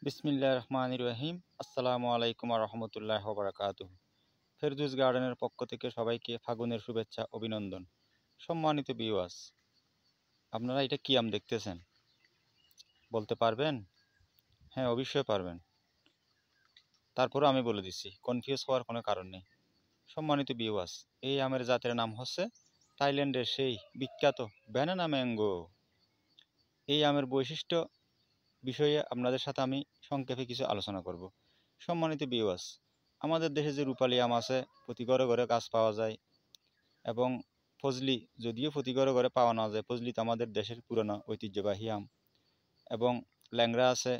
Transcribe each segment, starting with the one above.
বিসমিল্লাহির রহমানির রহিম। আসসালামু আলাইকুম ওয়া রাহমাতুল্লাহি ওয়া বারাকাতুহু। ফেরদৌস গার্ডেনের পক্ষ থেকে সবাইকে ফাগুনের শুভেচ্ছা অভিনন্দন। সম্মানিত ভিউয়ার্স, আপনারা এটা কি আম দেখতেছেন? বলতে পারবেন? হ্যাঁ, অবশ্যই পারবেন। তারপরও আমি বলে দিচ্ছি, কনফিউজ হওয়ার কোনো কারণ নেই। সম্মানিত ভিউয়ার্স, এই আমের জাতের নাম হচ্ছে থাইল্যান্ডের সেই বিখ্যাত ব্যানানা ম্যাঙ্গো। এই আমের বৈশিষ্ট্য বিষয়ে আপনাদের সাথে আমি সংক্ষেপে কিছু আলোচনা করব। সম্মানিত ভিউয়ার্স, আমাদের দেশে যে রূপালী আম আছে, প্রতি ঘরে ঘরে গাছ পাওয়া যায়, এবং ফজলি যদিও প্রতি ঘরে ঘরে পাওয়া না যায়, ফজলি তো আমাদের দেশের পুরনো ঐতিহ্যবাহী আম। এবং ল্যাংড়া আছে,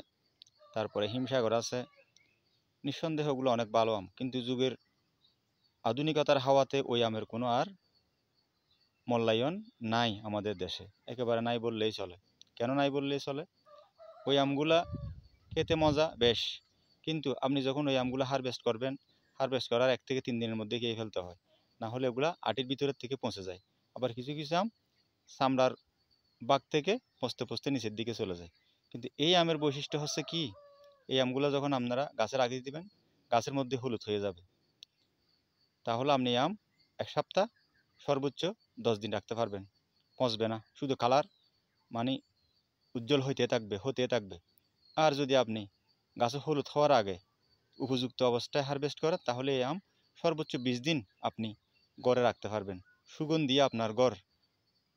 তারপরে হিমসাগর আছে। নিঃসন্দেহে ওগুলো অনেক ভালো আম, কিন্তু যুগের আধুনিকতার হাওয়াতে ওই আমের কোনো আর মূল্যায়ন নাই আমাদের দেশে, একেবারে নাই বললেই চলে। কেন নাই বললেই চলে? ওই আমগুলা খেতে মজা বেশ, কিন্তু আপনি যখন ওই আমগুলো হারভেস্ট করবেন, হারভেস্ট করার 1 থেকে 3 দিনের মধ্যে খেয়ে ফেলতে হয়, না হলে ওগুলা আটির ভিতরের থেকে পচে যায়। আবার কিছু কিছু আম চামড়ার বাগ থেকে পচতে পচতে নিচের দিকে চলে যায়। কিন্তু এই আমের বৈশিষ্ট্য হচ্ছে কি, এই আমগুলো যখন আপনারা গাছের আগে দিবেন, গাছের মধ্যে হলুদ হয়ে যাবে। তাহলে আপনি আম 1 সপ্তাহ সর্বোচ্চ 10 দিন রাখতে পারবেন, পচবে না। শুধু কালার মানে উজ্জ্বল হতে থাকবে। আর যদি আপনি গাছে হলুদ হওয়ার আগে উপযুক্ত অবস্থায় হারভেস্ট করেন, তাহলে এই আম সর্বোচ্চ 20 দিন আপনি গড়ে রাখতে পারবেন। সুগন্ধি আপনার গড়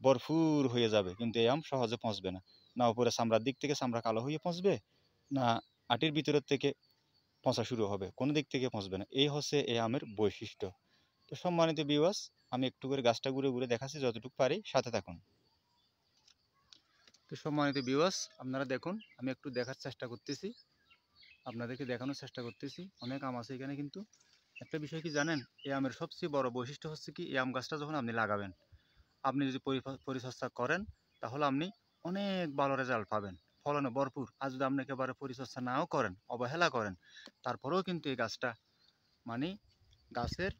ভরপুর হয়ে যাবে, কিন্তু এই আম সহজে পচবে না। না উপরে চামড়ার দিক থেকে চামড়া কালো হয়ে পচবে, না আটির ভিতরের থেকে পচা শুরু হবে, কোনো দিক থেকে পচবে না। এই হচ্ছে এই আমের বৈশিষ্ট্য। তো সম্মানিত ভিউয়ার্স, আমি একটু করে গাছটা ঘুরে ঘুরে দেখাচ্ছি যতটুকু পারি, সাথে থাকুন। তো সম্মানিত ভিউয়ার্স, আপনারা দেখুন, আমি একটু দেখার চেষ্টা করতেছি, আপনাদেরকে দেখানোর চেষ্টা করতেছি। অনেক আম আছে এখানে, কিন্তু একটা বিষয় কি জানেন, এই আমের সবচেয়ে বড় বৈশিষ্ট্য হচ্ছে কি, এই আম গাছটা যখন আপনি লাগাবেন, আপনি যদি পরিচর্যা করেন, তাহলে আপনি অনেক ভালো রেজাল্ট পাবেন, ফলনে ভরপুর। আর যদি আপনি একেবারে পরিচর্যা নাও করেন, অবহেলা করেন, তারপরেও কিন্তু এই গাছটা মানে গাছের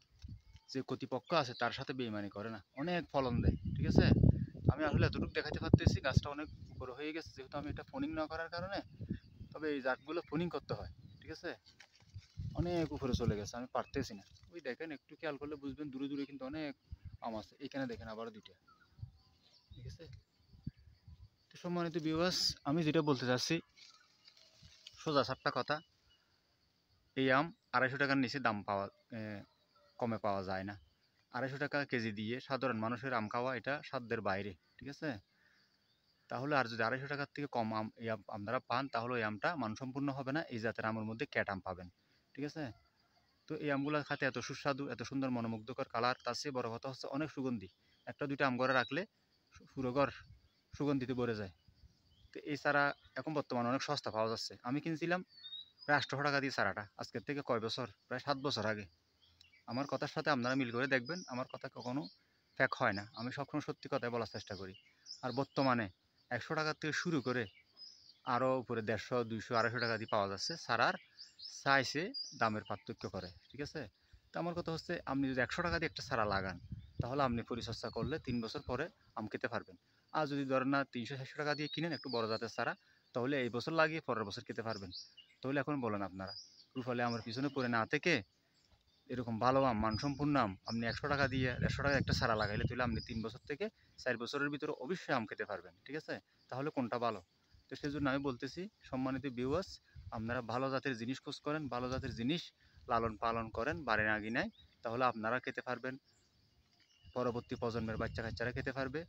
যে কর্তৃপক্ষ আছে তার সাথে বেইমানি করে না, অনেক ফলন দেয়। ঠিক আছে, আমি আসলে এতটুকু দেখাতে পারতেছি, গাছটা অনেক উপরে হয়ে গেছে, যেহেতু আমি এটা ফোনিং না করার কারণে। তবে এই জাতগুলো ফোনিং করতে হয়, ঠিক আছে। অনেক উপরে চলে গেছে, আমি পারতেছি না। ওই দেখেন, একটু খেয়াল করলে বুঝবেন, দূরে দূরে কিন্তু অনেক আম আছে। এখানে দেখেন আবারও 2টা, ঠিক আছে। তো সম্মানিত ভিউয়ার্স, আমি যেটা বলতে চাচ্ছি, সোজা সাপটা কথা, এই আম 250 টাকার নিচে দাম কমে পাওয়া যায় না। 250 টাকা কেজি দিয়ে সাধারণ মানুষের আম খাওয়া এটা সাধ্যের বাইরে, ঠিক আছে। তাহলে আর যদি 250 টাকার থেকে কম আম এই আম আপনারা পান, তাহলে ওই আমটা মানসম্পন্ন হবে না। এই জাতের আমের মধ্যে ক্যাট আম পাবেন, ঠিক আছে। তো এই আমগুলো খাতে এত সুস্বাদু, এত সুন্দর মনোমুগ্ধকর কালার, তার চেয়ে বড় কথা হচ্ছে অনেক সুগন্ধি। 1-2টা আম ঘরে রাখলে পুরো ঘর সুগন্ধিতে ভরে যায়। তো এই চারা এখন বর্তমানে অনেক সস্তা পাওয়া যাচ্ছে। আমি কিনছিলাম প্রায় 800 টাকা দিয়ে চারাটা, আজকের থেকে কয় বছর, প্রায় 7 বছর আগে। আমার কথার সাথে আপনারা মিল করে দেখবেন, আমার কথা কখনো ফ্যাক হয় না, আমি সবসময় সত্যি কথাই বলার চেষ্টা করি। আর বর্তমানে 100 টাকার থেকে শুরু করে আরও উপরে 150, 200, 250 টাকা দিয়ে পাওয়া যাচ্ছে। সারার সাইজে দামের পার্থক্য করে, ঠিক আছে। তো আমার কথা হচ্ছে, আপনি যদি 100 টাকা দিয়ে একটা চারা লাগান, তাহলে আপনি পরিচর্যা করলে 3 বছর পরে আম খেতে পারবেন। আর যদি ধরেন না, 300-400 টাকা দিয়ে কিনেন একটু বড় জাতের চারা, তাহলে এই বছর লাগিয়ে পরের বছর খেতে পারবেন। তাহলে এখন বলেন আপনারা, রুফালি আমার পিছনে পড়ে না থেকে এরকম ভালো আম, মানসম্পন্ন আম আপনি 100 টাকা দিয়ে 150 টাকা একটা চারা লাগাইলে, তাহলে আপনি 3 বছর থেকে 4 বছরের ভিতরে অবশ্যই আম খেতে পারবেন, ঠিক আছে। তাহলে কোনটা ভালো? তো সেই জন্য আমি বলতেছি, সম্মানিত ভিউয়ার্স, আপনারা ভালো জাতের জিনিস খোঁজ করেন, ভালো জাতের জিনিস লালন পালন করেন বাড়ি না গিনায়, তাহলে আপনারা খেতে পারবেন, পরবর্তী প্রজন্মের বাচ্চা কাচ্চারা খেতে পারবে।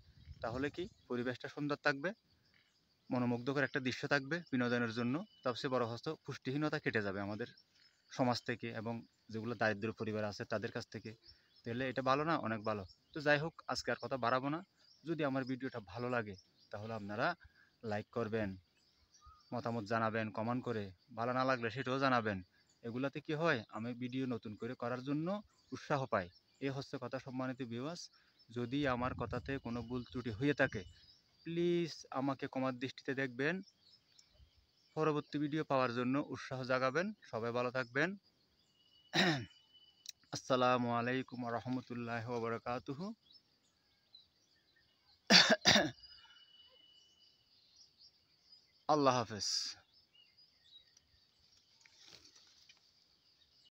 তাহলে কি পরিবেশটা সুন্দর থাকবে, মনোমুগ্ধকর একটা দৃশ্য থাকবে বিনোদনের জন্য। সবচেয়ে বড় হস্ত পুষ্টিহীনতা কেটে যাবে আমাদের সমাজ থেকে, এবং যেগুলো দারিদ্র পরিবার আছে তাদের কাছ থেকে। তাহলে এটা ভালো না? অনেক ভালো। তো যাই হোক, আজকে আর কথা বাড়াবো না। যদি আমার ভিডিওটা ভালো লাগে, তাহলে আপনারা লাইক করবেন, মতামত জানাবেন কমেন্ট করে। ভালো না লাগলে সেটাও জানাবেন। এগুলাতে কি হয়, আমি ভিডিও নতুন করে করার জন্য উৎসাহ পাই। এ হচ্ছে কথা, সম্মানিত ভিউয়ার্স। যদি আমার কথাতে কোনো ভুল ত্রুটি হয়ে থাকে, প্লিজ আমাকে ক্ষমার দৃষ্টিতে দেখবেন। পরবর্তী ভিডিও পাওয়ার জন্য উৎসাহ জাগাবেন। সবাই ভালো থাকবেন। আসসালামু আলাইকুম ওয়া রাহমাতুল্লাহি ওয়া বারাকাতুহু। আল্লাহ হাফেজ।